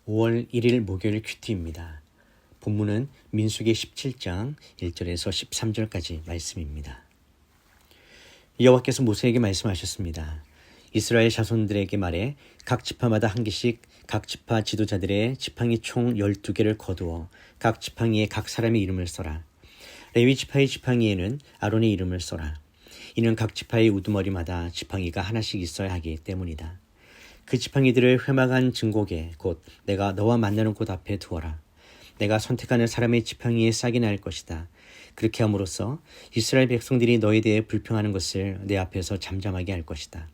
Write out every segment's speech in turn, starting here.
5월 1일 목요일 큐티입니다. 본문은 민수기 17장 1절에서 13절까지 말씀입니다. 여호와께서 모세에게 말씀하셨습니다. 이스라엘 자손들에게 말해 각 지파마다 한 개씩 각 지파 지도자들의 지팡이 총 12개를 거두어 각 지팡이에 각 사람의 이름을 써라. 레위 지파의 지팡이에는 아론의 이름을 써라. 이는 각 지파의 우두머리마다 지팡이가 하나씩 있어야 하기 때문이다. 그 지팡이들을 회막한 증곡에 곧 내가 너와 만나는 곳 앞에 두어라. 내가 선택하는 사람의 지팡이에 싹이 날 것이다. 그렇게 함으로써 이스라엘 백성들이 너에 대해 불평하는 것을 내 앞에서 잠잠하게 할 것이다.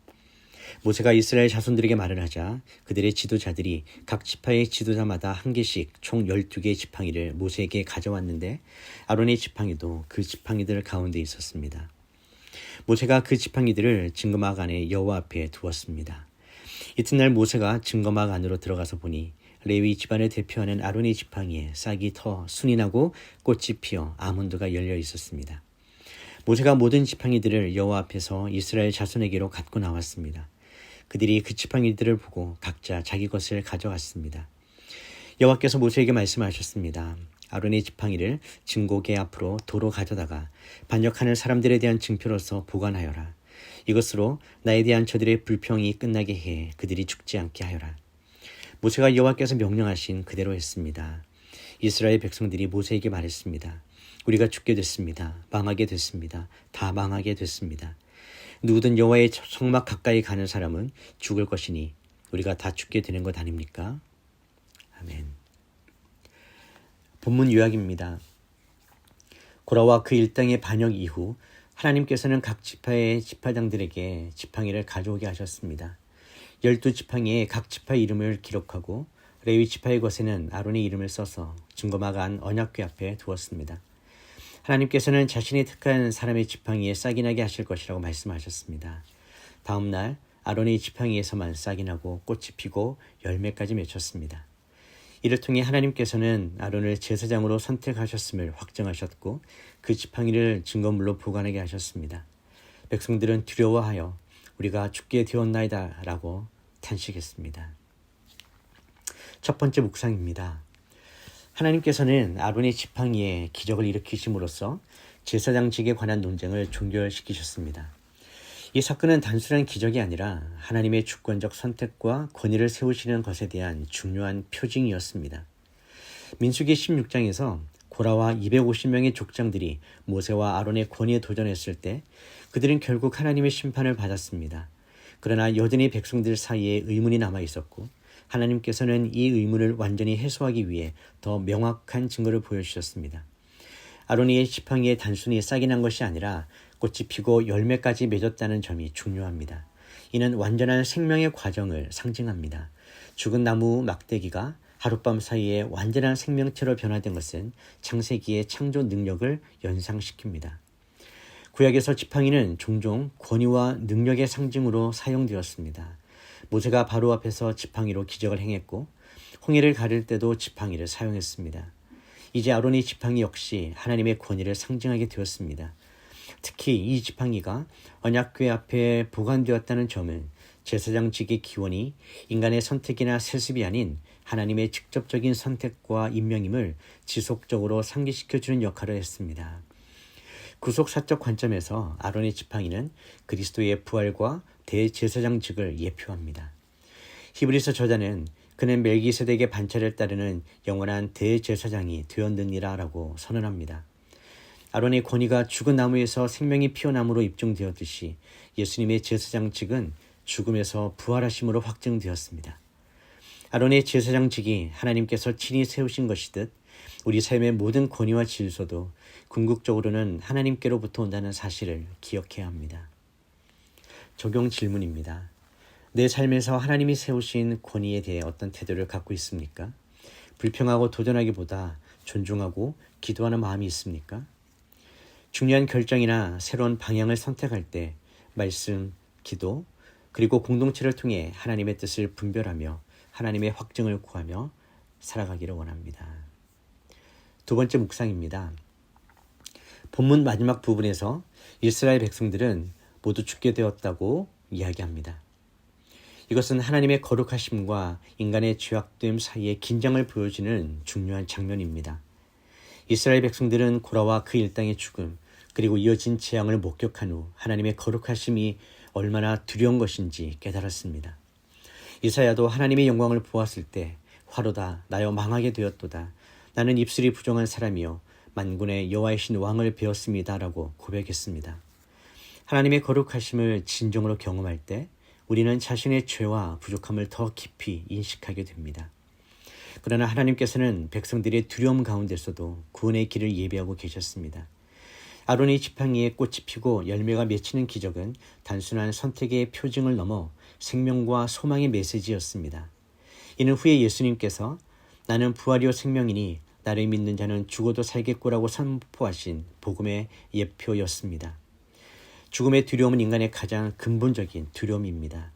모세가 이스라엘 자손들에게 말을 하자 그들의 지도자들이 각 지파의 지도자마다 한 개씩 총 12개의 지팡이를 모세에게 가져왔는데 아론의 지팡이도 그 지팡이들 가운데 있었습니다. 모세가 그 지팡이들을 증거막 안에 여호와 앞에 두었습니다. 이튿날 모세가 증거막 안으로 들어가서 보니 레위 집안을 대표하는 아론의 지팡이에 싹이 터 순이 나고 꽃이 피어 아몬드가 열려 있었습니다. 모세가 모든 지팡이들을 여호와 앞에서 이스라엘 자손에게로 갖고 나왔습니다. 그들이 그 지팡이들을 보고 각자 자기 것을 가져갔습니다. 여호와께서 모세에게 말씀하셨습니다. 아론의 지팡이를 증거계 앞으로 도로 가져다가 반역하는 사람들에 대한 증표로서 보관하여라. 이것으로 나에 대한 저들의 불평이 끝나게 해 그들이 죽지 않게 하여라. 모세가 여호와께서 명령하신 그대로 했습니다. 이스라엘 백성들이 모세에게 말했습니다. 우리가 죽게 됐습니다. 망하게 됐습니다. 다 망하게 됐습니다. 누구든 여호와의 성막 가까이 가는 사람은 죽을 것이니 우리가 다 죽게 되는 것 아닙니까? 아멘. 본문 요약입니다. 고라와 그 일당의 반역 이후 하나님께서는 각 지파의 지파장들에게 지팡이를 가져오게 하셨습니다. 12지팡이에 각 지파의 이름을 기록하고 레위 지파의 것에는 아론의 이름을 써서 증거막 안 언약궤 앞에 두었습니다. 하나님께서는 자신이 택한 사람의 지팡이에 싹이 나게 하실 것이라고 말씀하셨습니다. 다음 날 아론의 지팡이에서만 싹이 나고 꽃이 피고 열매까지 맺혔습니다. 이를 통해 하나님께서는 아론을 제사장으로 선택하셨음을 확정하셨고 그 지팡이를 증거물로 보관하게 하셨습니다. 백성들은 두려워하여 우리가 죽게 되었나이다 라고 탄식했습니다. 첫 번째 묵상입니다. 하나님께서는 아론의 지팡이에 기적을 일으키심으로써 제사장직에 관한 논쟁을 종결시키셨습니다. 이 사건은 단순한 기적이 아니라 하나님의 주권적 선택과 권위를 세우시는 것에 대한 중요한 표징이었습니다. 민수기 16장에서 고라와 250명의 족장들이 모세와 아론의 권위에 도전했을 때 그들은 결국 하나님의 심판을 받았습니다. 그러나 여전히 백성들 사이에 의문이 남아 있었고 하나님께서는 이 의문을 완전히 해소하기 위해 더 명확한 증거를 보여주셨습니다. 아론의 지팡이에 단순히 싹이 난 것이 아니라 꽃이 피고 열매까지 맺었다는 점이 중요합니다. 이는 완전한 생명의 과정을 상징합니다. 죽은 나무 막대기가 하룻밤 사이에 완전한 생명체로 변화된 것은 창세기의 창조 능력을 연상시킵니다. 구약에서 지팡이는 종종 권위와 능력의 상징으로 사용되었습니다. 모세가 바로 앞에서 지팡이로 기적을 행했고 홍해를 가를 때도 지팡이를 사용했습니다. 이제 아론의 지팡이 역시 하나님의 권위를 상징하게 되었습니다. 특히 이 지팡이가 언약궤 앞에 보관되었다는 점은 제사장직의 기원이 인간의 선택이나 세습이 아닌 하나님의 직접적인 선택과 임명임을 지속적으로 상기시켜주는 역할을 했습니다. 구속사적 관점에서 아론의 지팡이는 그리스도의 부활과 대제사장직을 예표합니다. 히브리서 저자는 그는 멜기세덱의 반차를 따르는 영원한 대제사장이 되었느니라 라고 선언합니다. 아론의 권위가 죽은 나무에서 생명이 피어남으로 입증되었듯이 예수님의 제사장직은 죽음에서 부활하심으로 확증되었습니다. 아론의 제사장직이 하나님께서 친히 세우신 것이듯 우리 삶의 모든 권위와 질서도 궁극적으로는 하나님께로부터 온다는 사실을 기억해야 합니다. 적용 질문입니다. 내 삶에서 하나님이 세우신 권위에 대해 어떤 태도를 갖고 있습니까? 불평하고 도전하기보다 존중하고 기도하는 마음이 있습니까? 중요한 결정이나 새로운 방향을 선택할 때 말씀, 기도, 그리고 공동체를 통해 하나님의 뜻을 분별하며 하나님의 확증을 구하며 살아가기를 원합니다. 두 번째 묵상입니다. 본문 마지막 부분에서 이스라엘 백성들은 모두 죽게 되었다고 이야기합니다. 이것은 하나님의 거룩하심과 인간의 죄악됨 사이의 긴장을 보여주는 중요한 장면입니다. 이스라엘 백성들은 고라와 그 일당의 죽음, 그리고 이어진 재앙을 목격한 후 하나님의 거룩하심이 얼마나 두려운 것인지 깨달았습니다. 이사야도 하나님의 영광을 보았을 때 화로다 나여 망하게 되었도다. 나는 입술이 부정한 사람이요 만군의 여호와이신 왕을 배웠습니다. 라고 고백했습니다. 하나님의 거룩하심을 진정으로 경험할 때 우리는 자신의 죄와 부족함을 더 깊이 인식하게 됩니다. 그러나 하나님께서는 백성들의 두려움 가운데서도 구원의 길을 예비하고 계셨습니다. 아론의 지팡이에 꽃이 피고 열매가 맺히는 기적은 단순한 선택의 표징을 넘어 생명과 소망의 메시지였습니다. 이는 후에 예수님께서 나는 부활이요 생명이니 나를 믿는 자는 죽어도 살겠고라고 선포하신 복음의 예표였습니다. 죽음의 두려움은 인간의 가장 근본적인 두려움입니다.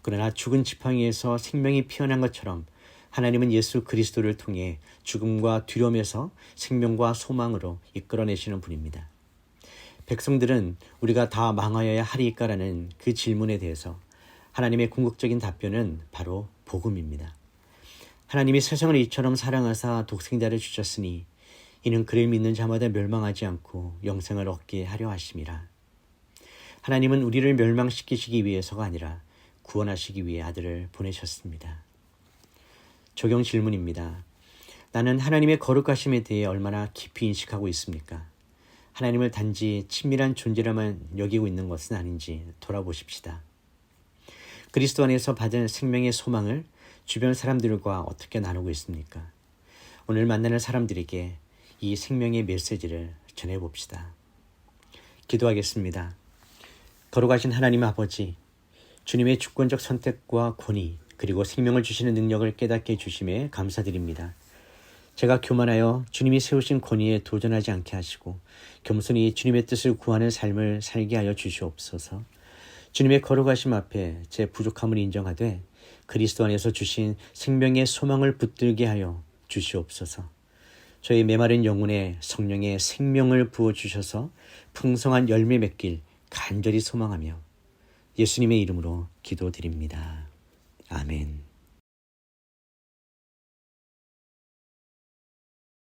그러나 죽은 지팡이에서 생명이 피어난 것처럼 하나님은 예수 그리스도를 통해 죽음과 두려움에서 생명과 소망으로 이끌어내시는 분입니다. 백성들은 우리가 다 망하여야 하리까라는 그 질문에 대해서 하나님의 궁극적인 답변은 바로 복음입니다. 하나님이 세상을 이처럼 사랑하사 독생자를 주셨으니 이는 그를 믿는 자마다 멸망하지 않고 영생을 얻게 하려 하심이라. 하나님은 우리를 멸망시키시기 위해서가 아니라 구원하시기 위해 아들을 보내셨습니다. 적용 질문입니다. 나는 하나님의 거룩하심에 대해 얼마나 깊이 인식하고 있습니까? 하나님을 단지 친밀한 존재로만 여기고 있는 것은 아닌지 돌아보십시다. 그리스도 안에서 받은 생명의 소망을 주변 사람들과 어떻게 나누고 있습니까? 오늘 만나는 사람들에게 이 생명의 메시지를 전해봅시다. 기도하겠습니다. 거룩하신 하나님 아버지, 주님의 주권적 선택과 권위 그리고 생명을 주시는 능력을 깨닫게 해주심에 감사드립니다. 제가 교만하여 주님이 세우신 권위에 도전하지 않게 하시고 겸손히 주님의 뜻을 구하는 삶을 살게 하여 주시옵소서. 주님의 거룩하심 앞에 제 부족함을 인정하되 그리스도 안에서 주신 생명의 소망을 붙들게 하여 주시옵소서. 저희 메마른 영혼에 성령의 생명을 부어주셔서 풍성한 열매 맺길 간절히 소망하며 예수님의 이름으로 기도드립니다. 아멘.